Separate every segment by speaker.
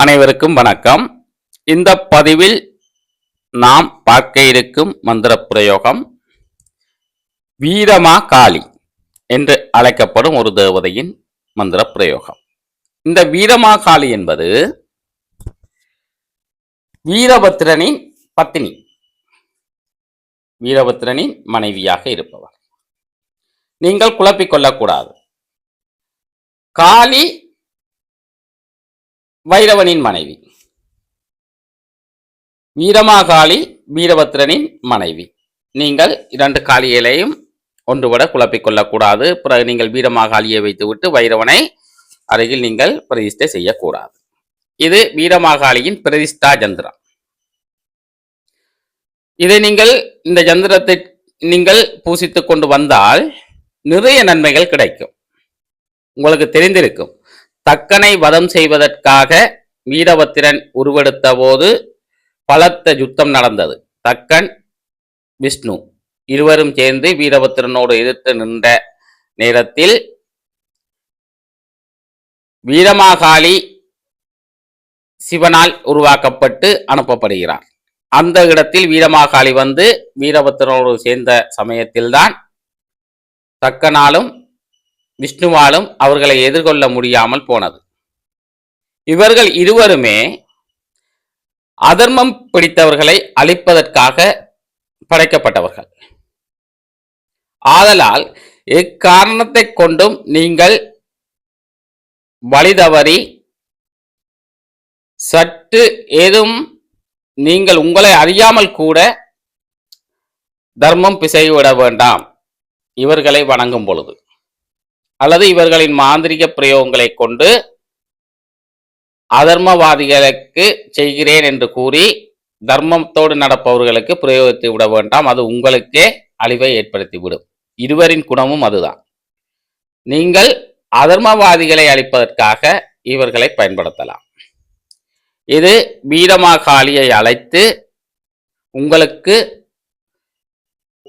Speaker 1: அனைவருக்கும் வணக்கம். இந்த பதிவில் நாம் பார்க்க இருக்கும் மந்திர பிரயோகம் வீரமா காளி என்று அழைக்கப்படும் ஒரு தேவதையின் மந்திர பிரயோகம். இந்த வீரமா காளி என்பது வீரபத்திரனின் பத்தினி, வீரபத்திரனின் மனைவியாக இருப்பவர். நீங்கள் குழப்பிக் கொள்ளக்கூடாது. காளி வைரவனின் மனைவி, வீரமாகாளி வீரபத்திரனின் மனைவி. நீங்கள் இரண்டு காளிகளையும் ஒன்றுபட குழப்பிக் கொள்ளக்கூடாது. பிறகு நீங்கள் வீரமாகாளியை வைத்துவிட்டு வைரவனை அருகில் நீங்கள் பிரதிஷ்டை செய்யக்கூடாது. இது வீரமாகாளியின் பிரதிஷ்டா ஜந்திரம். இதை நீங்கள் இந்த ஜந்திரத்தை நீங்கள் பூசித்துக் கொண்டு வந்தால் நிறைய நன்மைகள் கிடைக்கும். உங்களுக்கு தெரிந்திருக்கும், தக்கனை வதம் செய்வதற்காக வீரபத்திரன் உருவெடுத்த போது பலத்த யுத்தம் நடந்தது. தக்கன், விஷ்ணு இருவரும் சேர்ந்து வீரபத்திரனோடு எதிர்த்து நின்ற நேரத்தில் வீரமாகாளி சிவனால் உருவாக்கப்பட்டு அனுப்பப்படுகிறார். அந்த இடத்தில் வீரமாகாளி வந்து வீரபத்திரனோடு சேர்ந்த சமயத்தில்தான் தக்கனாலும் விஷ்ணுவாலும் அவர்களை எதிர்கொள்ள முடியாமல் போனது. இவர்கள் இருவருமே அதர்மம் பிடித்தவர்களை அழிப்பதற்காக படைக்கப்பட்டவர்கள். ஆதலால் எக்காரணத்தை கொண்டும் நீங்கள் வழி தவறி சற்று ஏதும் நீங்கள் உங்களை அறியாமல் கூட தர்மம் பிசைவிட வேண்டாம். இவர்களை வணங்கும் பொழுது அல்லது இவர்களின் மாந்திரிக பிரயோகங்களை கொண்டு அதர்மவாதிகளுக்கு செய்கிறேன் என்று கூறி தர்மத்தோடு நடப்பவர்களுக்கு பிரயோகித்து விட வேண்டாம். அது உங்களுக்கே அழிவை ஏற்படுத்திவிடும். இருவரின் குணமும் அதுதான். நீங்கள் அதர்மவாதிகளை அழிப்பதற்காக இவர்களை பயன்படுத்தலாம். இது வீரமாகாளியை அழைத்து உங்களுக்கு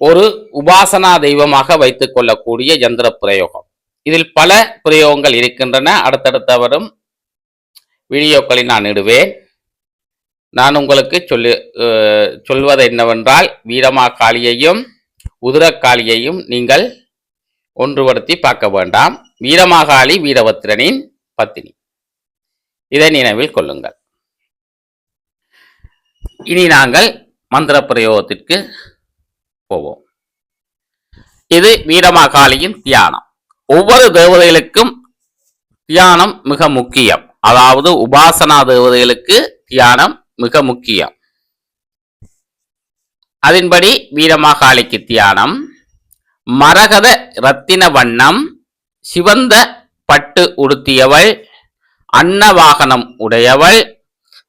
Speaker 1: ஒரு உபாசனா தெய்வமாக வைத்துக் கொள்ளக்கூடிய யந்திர பிரயோகம். இதில் பல பிரயோகங்கள் இருக்கின்றன. அடுத்தடுத்த வரும் வீடியோக்களில் நான் இடுவேன். நான் உங்களுக்கு சொல்வது என்னவென்றால், வீரமாகாளியையும் உதிரக்காளியையும் நீங்கள் ஒன்றுபடுத்தி பார்க்க வேண்டாம். வீரமாகாளி வீரபத்திரனின் பத்தினி. இதை நினைவில் கொள்ளுங்கள். இனி நாங்கள் மந்திர பிரயோகத்திற்கு போவோம். இது வீரமாகாளியின் தியானம். ஒவ்வொரு தேவதைகளுக்கும் தியானம் மிக முக்கியம். அதாவது உபாசனா தேவதைகளுக்கு தியானம் மிக முக்கியம். அதன்படி வீரமாகாளிக்கு தியானம் மரகத இரத்தின வண்ணம், சிவந்த பட்டு உடுத்தியவள், அன்னவாகனம் உடையவள்,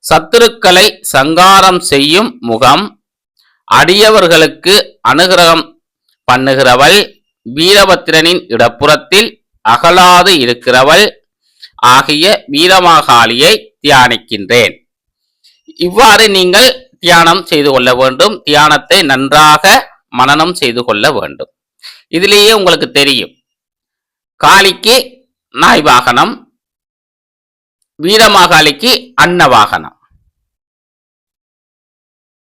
Speaker 1: சத்துருக்களை சங்காரம் செய்யும் முகம், அடியவர்களுக்கு அனுகிரகம் பண்ணுகிறவள், வீரபத்திரனின் இடப்புறத்தில் அகலாது இருக்கிறவள் ஆகிய வீரமாகாளியை தியானிக்கின்றேன். இவ்வாறு நீங்கள் தியானம் செய்து கொள்ள வேண்டும். தியானத்தை நன்றாக மனனம் செய்து கொள்ள வேண்டும். இதிலேயே உங்களுக்கு தெரியும், காளிக்கு நாய் வாகனம், வீரமாகாளிக்கு அன்னவாகனம்.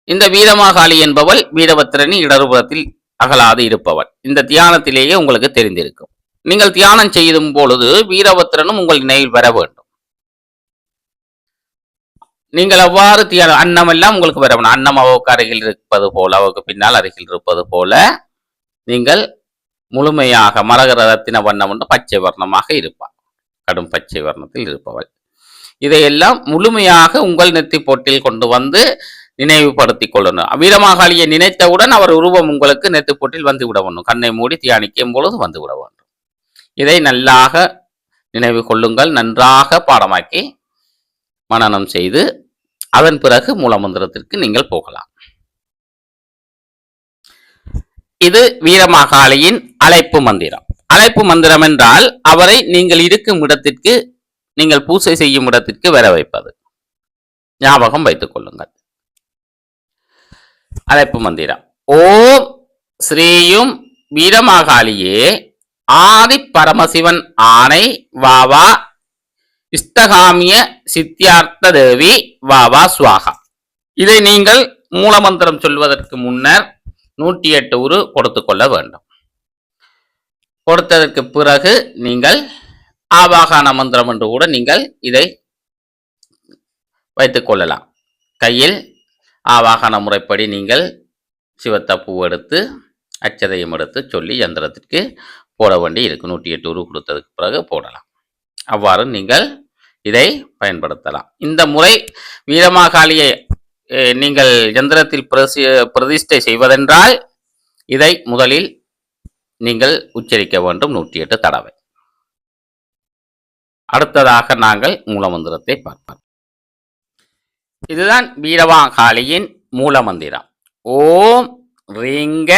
Speaker 1: இந்த வீரமாகாளி என்பவள் வீரபத்திரனின் இடதுபுறத்தில் அகலாது இருப்பவள். இந்த தியானத்திலேயே உங்களுக்கு தெரிந்திருக்கும். நீங்கள் தியானம் செய்யும் பொழுது வீரபத்திரனும் உங்கள் நினைவில் வர வேண்டும். நீங்கள் அவ்வாறு அன்னம் எல்லாம் உங்களுக்கு வர வேண்டும். அன்னம் அவருக்கு அருகில் இருப்பது போல, அவருக்கு பின்னால் அருகில் இருப்பது போல நீங்கள் முழுமையாக மரகத இரத்தின வண்ணம் என்று பச்சை வர்ணமாக இருப்பார். கடும் பச்சை வர்ணத்தில் இருப்பவள். இதையெல்லாம் முழுமையாக உங்கள் நெத்தி போட்டில் கொண்டு வந்து நினைவுபடுத்திக் கொள்ளணும். வீரமாகாளியை நினைத்தவுடன் அவர் உருவம் உங்களுக்கு நெத்திப்போட்டில் வந்து விட வேண்டும். கண்ணை மூடி தியானிக்கும் பொழுது வந்து விட வேண்டும். இதை நல்லாக நினைவு கொள்ளுங்கள். நன்றாக பாடமாக்கி மனனம் செய்து அதன் பிறகு மூலமந்திரத்திற்கு நீங்கள் போகலாம். இது வீரமாகாளியின் அழைப்பு மந்திரம். அழைப்பு மந்திரம் என்றால் அவரை நீங்கள் இருக்கும் இடத்திற்கு, நீங்கள் பூசை செய்யும் இடத்திற்கு வர வைப்பது. ஞாபகம் வைத்துக் கொள்ளுங்கள். அழைப்பு மந்திரம்: ஓம் ஸ்ரீயும் வீரமாகாளியே, ஆதி பரமசிவன் ஆணை வாவா, இஸ்தகாமிய சித்தியார்த்த தேவி வாவா ஸ்வாகா. இதை நீங்கள் மூலமந்திரம் சொல்வதற்கு முன்னர் 108 உரு கொடுத்து கொள்ள வேண்டும். கொடுத்ததற்கு பிறகு நீங்கள் ஆவாகான மந்திரம் என்று கூட நீங்கள் இதை வைத்துக் கொள்ளலாம். கையில் ஆவாகான முறைப்படி நீங்கள் சிவத்த பூ எடுத்து அச்சதையும் எடுத்து சொல்லி யந்திரத்திற்கு போட வேண்டி இருக்கு. 108 உரு கொடுத்ததுக்கு பிறகு போடலாம். அவ்வாறு நீங்கள் இதை பயன்படுத்தலாம். இந்த முறை வீரமாகாளியை நீங்கள் யந்திரத்தில் பிரதிஷ்டை செய்வதென்றால் இதை முதலில் நீங்கள் உச்சரிக்க வேண்டும் 108 தடவை. அடுத்ததாக நாங்கள் மூலமந்திரத்தை பார்ப்போம். இதுதான் வீரமாகாளியின் மூலமந்திரம். ஓம் ரீங்க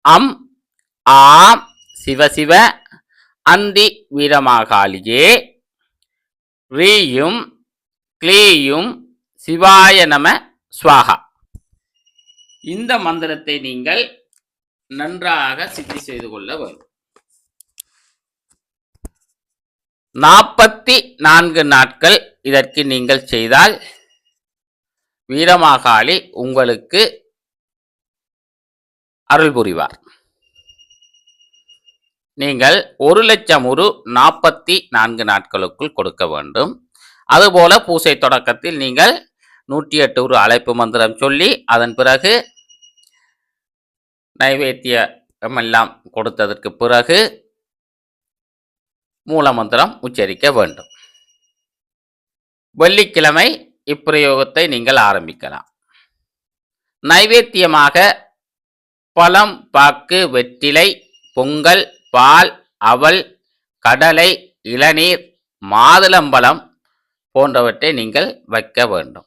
Speaker 1: அம் ஆம் சிவசிவ அந்தி வீரமாகாளியே ரீயும் க்ளீயும் சிவாய நம ஸ்வாகா. இந்த மந்திரத்தை நீங்கள் நன்றாக சித்தி செய்து கொள்ள வேண்டும். 44 நாட்கள் இதற்கு நீங்கள் செய்தால் வீரமாகாளி உங்களுக்கு அருள் புரிவார். நீங்கள் 1,00,000 உரு 44 நாட்களுக்குள் கொடுக்க வேண்டும். அதுபோல பூசை தொடக்கத்தில் நீங்கள் 108 உரு அழைப்பு மந்திரம் சொல்லி அதன் பிறகு நைவேத்தியம் எல்லாம் கொடுத்ததற்கு பிறகு மூலமந்திரம் உச்சரிக்க வேண்டும். வெள்ளிக்கிழமை இப்பிரயோகத்தை நீங்கள் ஆரம்பிக்கலாம். நைவேத்தியமாக பழம், பாக்கு, வெற்றிலை, பொங்கல், பால், அவல், கடலை, இளநீர், மாதுளம்பழம் போன்றவற்றை நீங்கள் வைக்க வேண்டும்.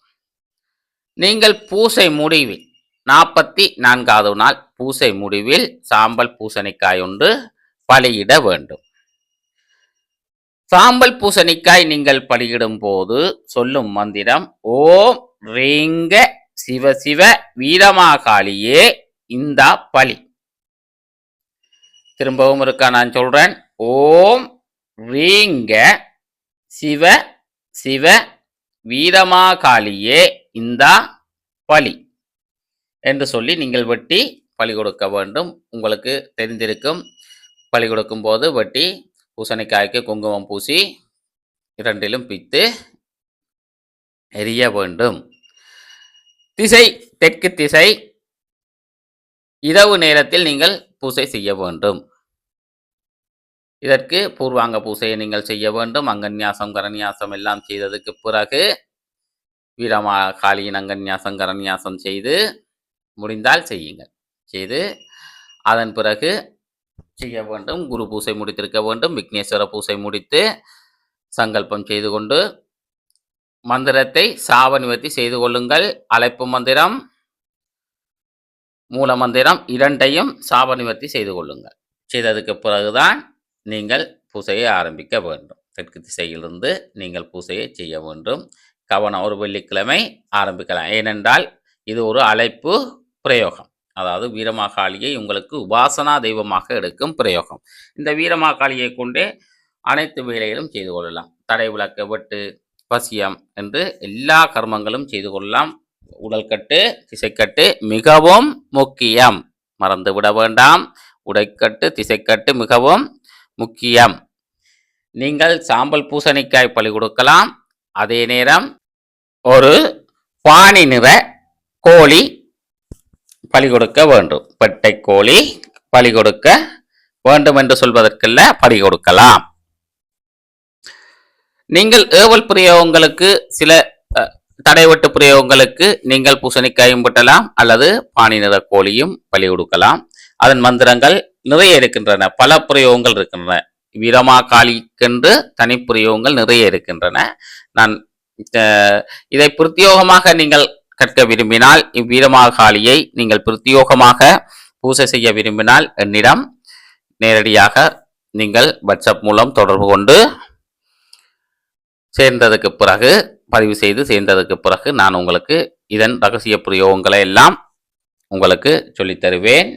Speaker 1: நீங்கள் பூசை முடிவில் 44வது நாள் பூசை முடிவில் சாம்பல் பூசணிக்காய் ஒன்று பலியிட வேண்டும். சாம்பல் பூசணிக்காய் நீங்கள் பலியிடும் போது சொல்லும் மந்திரம் ஓம் ரீங்க சிவசிவ வீரமாகாளியே இந்த பலி. திரும்பவும் இருக்கா, நான் சொல்றேன். ஓம் ரீங்க சிவ சிவ வீரமாகாளியே இந்த பலி என்று சொல்லி நீங்கள் வெட்டி பலி கொடுக்க வேண்டும். உங்களுக்கு தெரிந்திருக்கும், பலி கொடுக்கும் போது வெட்டி பூசணிக்காய்க்கு குங்குமம் பூசி இரண்டிலும் பித்து எரிய வேண்டும். திசை தெற்கு திசை. இரவு நேரத்தில் நீங்கள் பூசை செய்ய வேண்டும். இதற்கு பூர்வாங்க பூசையை நீங்கள் செய்ய வேண்டும். அங்கன்யாசம் கரன்யாசம் எல்லாம் செய்ததுக்கு பிறகு வீரமாகாளியின் அங்கன்யாசம் கரன்யாசம் செய்து முடிந்தால் செய்யுங்கள். செய்து அதன் பிறகு செய்ய வேண்டும். குரு பூசை முடித்திருக்க வேண்டும். விக்னேஸ்வர பூசை முடித்து சங்கல்பம் செய்து கொண்டு மந்திரத்தை சாவநிவர்த்தி செய்து கொள்ளுங்கள். அழைப்பு மந்திரம், மூல மந்திரம் இரண்டையும் சாவநிவர்த்தி செய்து கொள்ளுங்கள். செய்ததுக்கு பிறகுதான் நீங்கள் பூசையை ஆரம்பிக்க வேண்டும். தெற்கு திசையிலிருந்து நீங்கள் பூசையை செய்ய வேண்டும். கவனம், ஒரு வெள்ளிக்கிழமை ஆரம்பிக்கலாம். ஏனென்றால் இது ஒரு அழைப்பு பிரயோகம். அதாவது வீரமாகாளியை உங்களுக்கு உபாசனா தெய்வமாக எடுக்கும் பிரயோகம். இந்த வீரமாகாளியை கொண்டே அனைத்து வேலைகளும் செய்து கொள்ளலாம். தடை விளக்க, வெட்டு, வசியம் என்று எல்லா கர்மங்களும் செய்து கொள்ளலாம். உடல் கட்டு, திசைக்கட்டு மிகவும் முக்கியம், மறந்து விட வேண்டாம். உடைக்கட்டு, திசைக்கட்டு மிகவும் முக்கியம். நீங்கள் சாம்பல் பூசணிக்காய் பலி கொடுக்கலாம். அதே நேரம் ஒரு பாணி நிற கோழி பலி கொடுக்க வேண்டும். பெட்டை கோழி பலி கொடுக்க வேண்டும் என்று சொல்வதற்கல்ல, பலி கொடுக்கலாம். நீங்கள் ஏவல் பிரயோகங்களுக்கு, சில தடைவட்டு பிரயோகங்களுக்கு நீங்கள் பூசணிக்காயும் வெட்டலாம், அல்லது பாணி நிற கோழியும் பலி கொடுக்கலாம். அதன் மந்திரங்கள் நிறைய இருக்கின்றன, பல பிரயோகங்கள் இருக்கின்றன. வீரமாகாளிக்கென்று தனி பிரயோகங்கள் நிறைய இருக்கின்றன. நான் இதை பிரத்யோகமாக நீங்கள் கற்க விரும்பினால், இவ்வீரமாகாளியை நீங்கள் பிரத்யோகமாக பூசை செய்ய விரும்பினால் என்னிடம் நேரடியாக நீங்கள் வாட்ஸ்அப் மூலம் தொடர்பு கொண்டு சேர்ந்ததுக்கு பிறகு, பதிவு செய்து சேர்ந்ததுக்கு பிறகு நான் உங்களுக்கு இதன் ரகசிய பிரயோகங்களை எல்லாம் உங்களுக்கு சொல்லித் தருவேன்.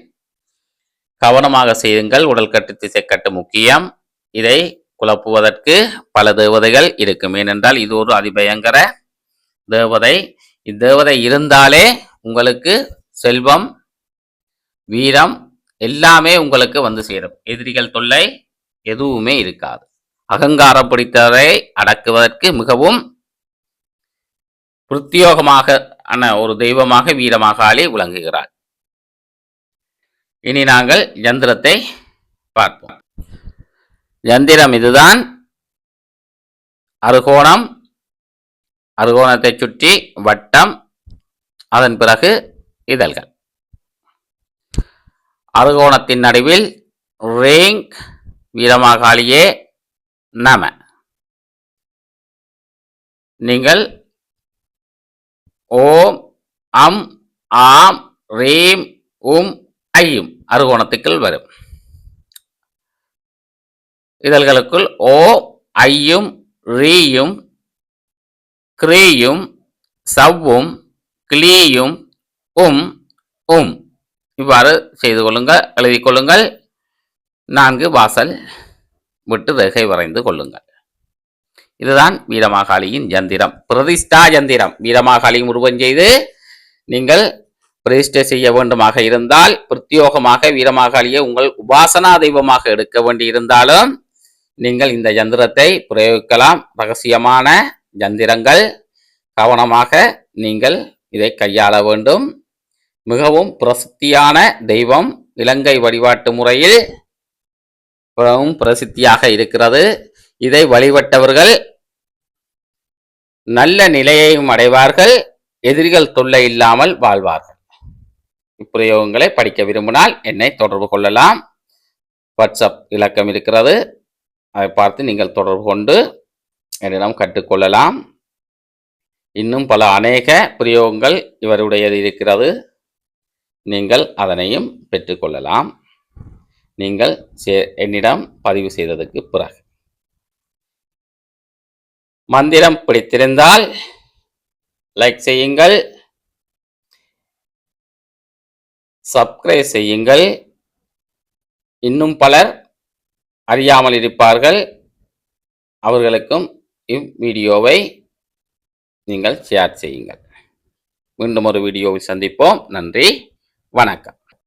Speaker 1: கவனமாக செய்யுங்கள். உடல் கட்டு, திசை கட்டு முக்கியம். இதை குழப்புவதற்கு பல தேவதைகள் இருக்கும். ஏனென்றால் இது ஒரு அதிபயங்கர தேவதை. இத்தேவதை இருந்தாலே உங்களுக்கு செல்வம், வீரம் எல்லாமே உங்களுக்கு வந்து சேரும். எதிரிகள் தொல்லை எதுவுமே இருக்காது. அகங்காரம் பிடித்தவரை அடக்குவதற்கு மிகவும் பிரத்யோகமாக ஒரு தெய்வமாக வீரமாகாளி விளங்குகிறார். இனி நாங்கள் யந்திரத்தை பார்ப்போம். யந்திரம் இதுதான். அறுகோணம், அறுகோணத்தை சுற்றி வட்டம், அதன் பிறகு இதழ்கள். அறுகோணத்தின் நடுவில் ரேங் வீரமாகாளியே நம. நீங்கள் ஓம் அம் ஆம் ரீம் உம் ஐயும் அறுகோணத்துக்குள் வரும். இதழ்களுக்குள் ஓ ஐயும் ரீயும் கிரீயும் சவ்வும் கிளீயும் உம் உம் இவ்வாறு செய்து கொள்ளுங்கள், எழுதி கொள்ளுங்கள். 4 வாசல் விட்டு ரேகை வரைந்து கொள்ளுங்கள். இதுதான் வீரமாகாளியின் யந்திரம், பிரதிஷ்டா யந்திரம். வீரமாகாளியும் உருவம் செய்து நீங்கள் பிரதிஷ்டை செய்ய வேண்டுமாக இருந்தால், பிரத்யோகமாக வீரமாகாளியை உங்கள் உபாசனா தெய்வமாக எடுக்க வேண்டி இருந்தாலும் நீங்கள் இந்த யந்திரத்தை பிரயோகிக்கலாம். ரகசியமான யந்திரங்கள், கவனமாக நீங்கள் இதை கையாள வேண்டும். மிகவும் பிரசித்தியான தெய்வம், இலங்கை வழிபாட்டு முறையில் மிகவும் பிரசித்தியாக இருக்கிறது. இதை வழிபட்டவர்கள் நல்ல நிலையையும் அடைவார்கள், எதிரிகள் தொல்லை இல்லாமல் வாழ்வார்கள். இப்பிரயோகங்களை படிக்க விரும்பினால் என்னை தொடர்பு கொள்ளலாம். வாட்ஸ்அப் இலக்கம் இருக்கிறது, அதை பார்த்து நீங்கள் தொடர்பு கொண்டு என்னிடம் கற்றுக்கொள்ளலாம். இன்னும் பல அநேக பிரயோகங்கள் இவருடையது இருக்கிறது, நீங்கள் அதனையும் பெற்றுக்கொள்ளலாம். நீங்கள் என்னிடம் பதிவு செய்ததற்கு பிறகு. மந்திரம் பிடித்திருந்தால் லைக் செய்யுங்கள், சப்ஸ்கிரைப் செய்யுங்கள். இன்னும் பலர் அறியாமல் இருப்பார்கள், அவர்களுக்கும் இவ்வீடியோவை நீங்கள் ஷேர் செய்யுங்கள். மீண்டும் ஒரு வீடியோவில் சந்திப்போம். நன்றி, வணக்கம்.